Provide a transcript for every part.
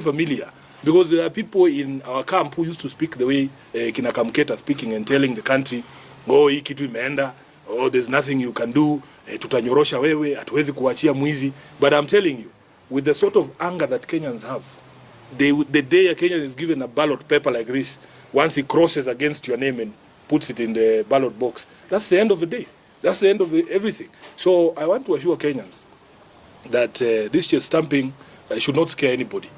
familiar because there are people in our camp who used to speak the way Kina Kamketa speaking and telling the country, oh, hii kitu imeenda, oh, there's nothing you can do, tutanyorosha wewe, hatuwezi kuachia mwizi. But I'm telling you, with the sort of anger that Kenyans have, the day a Kenyan is given a ballot paper like this, once he crosses against your name and puts it in the ballot box, that's the end of the day. That's the end of everything. So I want to assure Kenyans that this chest stamping should not scare anybody.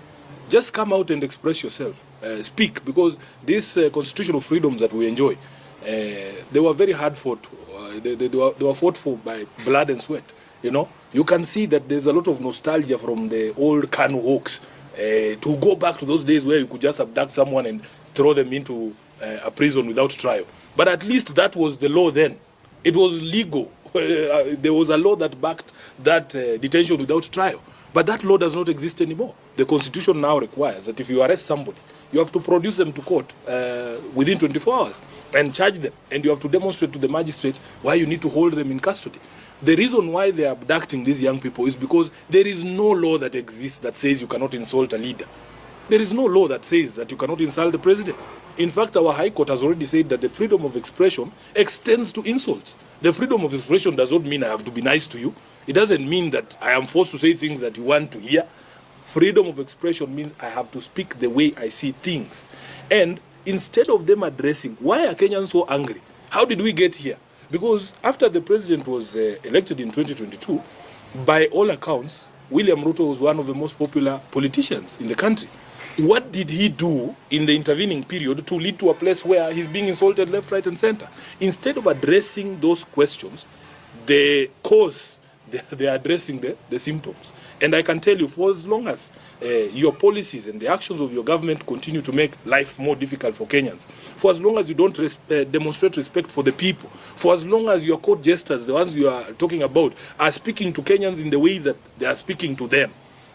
Just come out and express yourself. Speak, because these constitutional freedoms that we enjoy, they were very hard fought. They were fought for by blood and sweat. You know, you can see that there's a lot of nostalgia from the old Kanu Hawks to go back to those days where you could just abduct someone and throw them into a prison without trial. But at least that was the law then. It was legal. There was a law that backed that detention without trial. But that law does not exist anymore. The Constitution now requires that if you arrest somebody, you have to produce them to court within 24 hours and charge them. And you have to demonstrate to the magistrate why you need to hold them in custody. The reason why they are abducting these young people is because there is no law that exists that says you cannot insult a leader. There is no law that says that you cannot insult the president. In fact, our High Court has already said that the freedom of expression extends to insults. The freedom of expression does not mean I have to be nice to you. It doesn't mean that I am forced to say things that you want to hear. Freedom of expression means I have to speak the way I see things. And instead of them addressing, why are Kenyans so angry? How did we get here? Because after the president was elected in 2022, by all accounts, William Ruto was one of the most popular politicians in the country. What did he do in the intervening period to lead to a place where he's being insulted left, right, and center? Instead of addressing those questions, the cause, they are addressing the symptoms. And I can tell you, for as long as your policies and the actions of your government continue to make life more difficult for Kenyans, for as long as you don't demonstrate respect for the people, for as long as your court jesters, the ones you are talking about, are speaking to Kenyans in the way that they are speaking to them,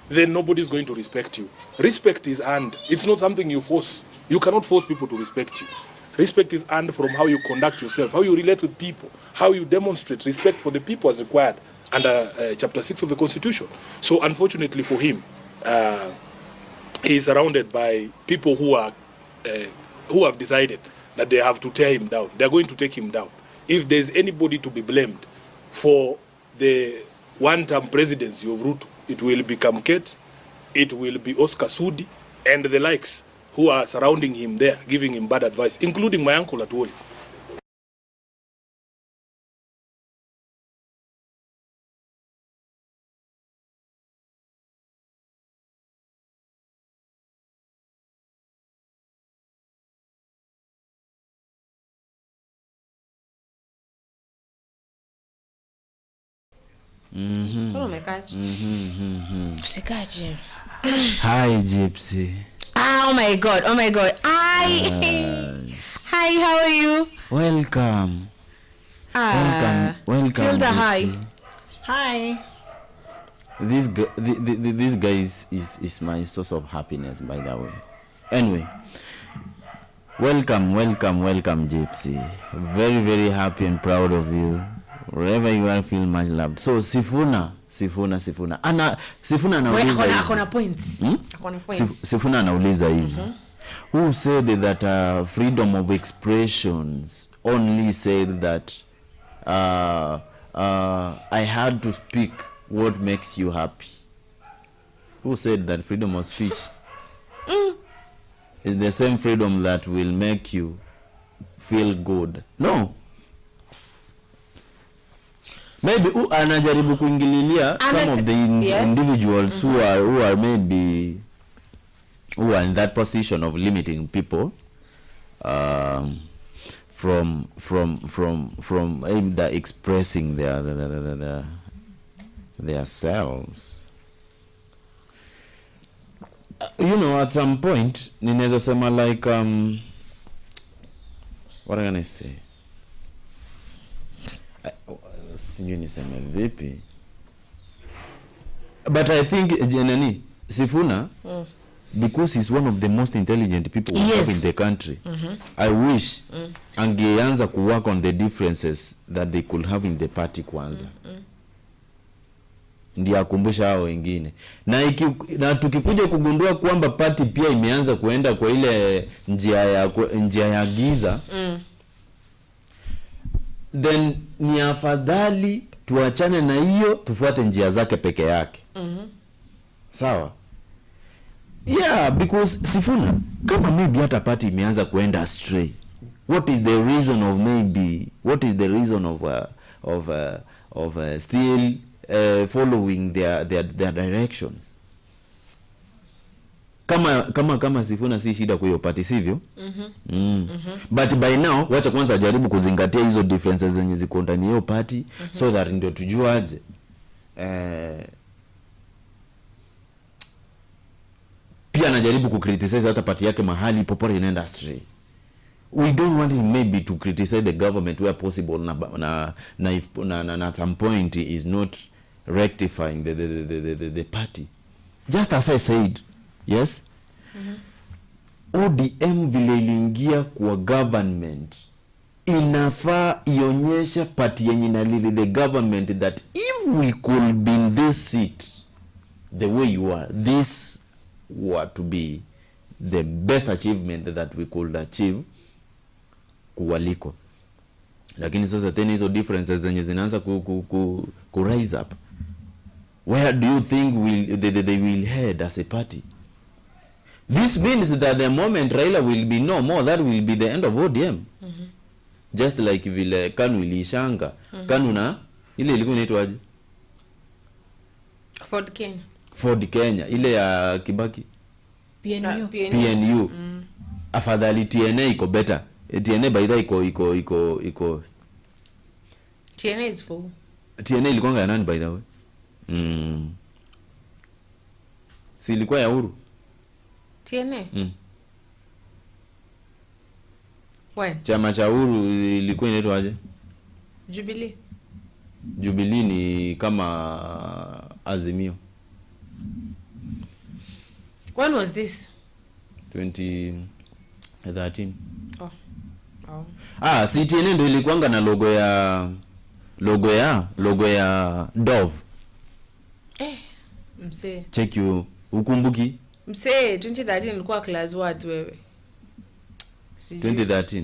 then nobody's going to respect you. Respect is earned. It's not something you force. You cannot force people to respect you. Respect is earned from how you conduct yourself, how you relate with people, how you demonstrate respect for the people as required under Chapter 6 of the Constitution. So unfortunately for him, he is surrounded by people who have decided that they have to tear him down. They're going to take him down. If there's anybody to be blamed for the one-term presidency of Ruto, it will be Kamket, it will be Oscar Sudi, and the likes who are surrounding him there, giving him bad advice, including my uncle Atwoli. Oh my gosh. Hi, Gypsy. Oh my god. Oh my god. Hi. Hi, how are you? Welcome. Welcome. Tilda, Gypsy. hi. This guy is my source of happiness, by the way. Anyway, welcome, Gypsy. Very, very happy and proud of you. Wherever you are, feel much loved. So Sifuna. Sifuna anauliza hivi. Akona point. Sifuna anauliza hivi. Who said that freedom of expressions only said that I had to speak what makes you happy? Who said that freedom of speech is the same freedom that will make you feel good? No. Maybe anajaribu kuingililia some of the individuals who are maybe who are in that position of limiting people from expressing their selves. You know, at some point ninaweza sema like what can I say? But I think Sifuna, because he's one of the most intelligent people we have in the country, I wish angeanza ku work on the differences that they could have in the party kwanza. ndiye akumbusha hao wengine. Na tukikuja kugundua kwamba party pia imeanza kuenda kwa ile njia ya giza, then ni afadhali tuachane na hiyo, tufuate njia zake peke yake. Sawa? Yeah, because Sifuna, kama maybe hata party imeanza kuenda astray, what is the reason of still following their directions? Kama Sifuna si shida kwa hiyo party, sivyo? But by now wacha kwanza jaribu kuzingatia hizo differences zenye ziko ndani hiyo party, so that ndio tujuaje pia anajaribu kukriticize hata party yake mahali popote inaenda astray. We don't want him maybe to criticize the government where possible, na at some point is not rectifying the party. Just as I said, yes, ODM vile iliingia kwa government, inafaa ionyesha party yenye inalili the government that if we could be in this seat the way you are, this were to be the best achievement that we could achieve kuwaliko. Lakini sasa tena hizo differences zenye zinaanza ku rise up. Where do you think they will head as a party? This means that the moment Raila will be no more, that will be the end of ODM. Just like vile KANU ilishanga. KANU na ile ilikuwa inaitwaje? Ford Kenya. Ile ya Kibaki. PNU. Afadhali TNA iko better. TNA by the iko TNA is for TNA ilikuwa ya nani by the way? Si ilikuwa ya Uhuru? TNA? When? Chama cha Uhuru ilikuwa inaitwa aje? Jubilee ni kama Azimio. When was this? 2013. Oh. Si TNA ndio ilikuanga na logo ya Dove. Mse. Check you ukumbuki? Mse 2013 ilikuwa class what wewe? 2013.